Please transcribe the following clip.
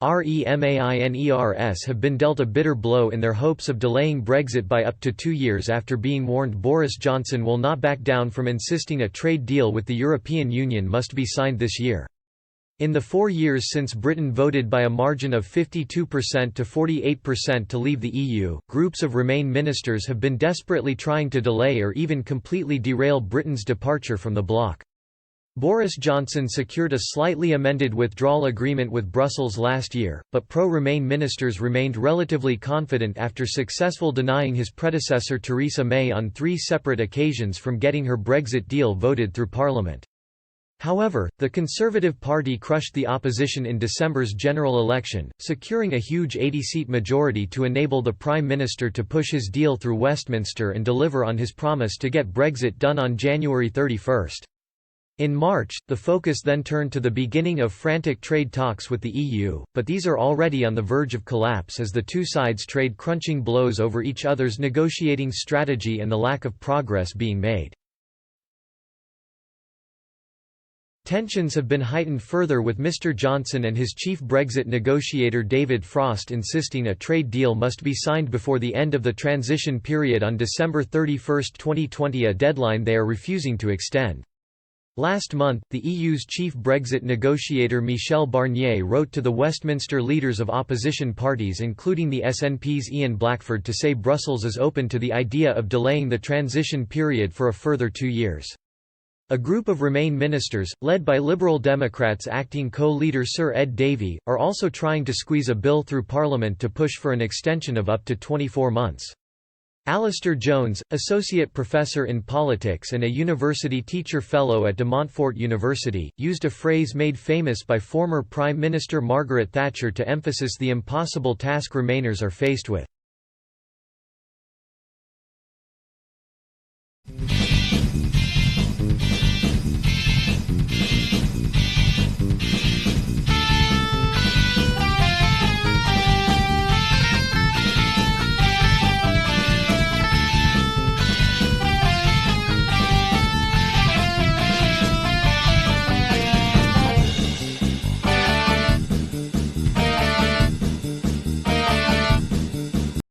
Remainers have been dealt a bitter blow in their hopes of delaying Brexit by up to 2 years after being warned Boris Johnson will not back down from insisting a trade deal with the European Union must be signed this year. In the 4 years since Britain voted by a margin of 52% to 48% to leave the EU, groups of Remain ministers have been desperately trying to delay or even completely derail Britain's departure from the bloc. Boris Johnson secured a slightly amended withdrawal agreement with Brussels last year, but pro-Remain ministers remained relatively confident after successful denying his predecessor Theresa May on 3 separate occasions from getting her Brexit deal voted through Parliament. However, the Conservative Party crushed the opposition in December's general election, securing a huge 80-seat majority to enable the Prime Minister to push his deal through Westminster and deliver on his promise to get Brexit done on January 31. In March, the focus then turned to the beginning of frantic trade talks with the EU, but these are already on the verge of collapse as the two sides trade crunching blows over each other's negotiating strategy and the lack of progress being made. Tensions have been heightened further with Mr Johnson and his chief Brexit negotiator David Frost insisting a trade deal must be signed before the end of the transition period on December 31, 2020, a deadline they are refusing to extend. Last month, the EU's chief Brexit negotiator Michel Barnier wrote to the Westminster leaders of opposition parties including the SNP's Ian Blackford to say Brussels is open to the idea of delaying the transition period for a further 2 years. A group of Remain ministers, led by Liberal Democrats acting co-leader Sir Ed Davey, are also trying to squeeze a bill through Parliament to push for an extension of up to 24 months. Alistair Jones, Associate Professor in Politics and a University Teacher Fellow at De Montfort University, used a phrase made famous by former Prime Minister Margaret Thatcher to emphasise the impossible task Remainers are faced with.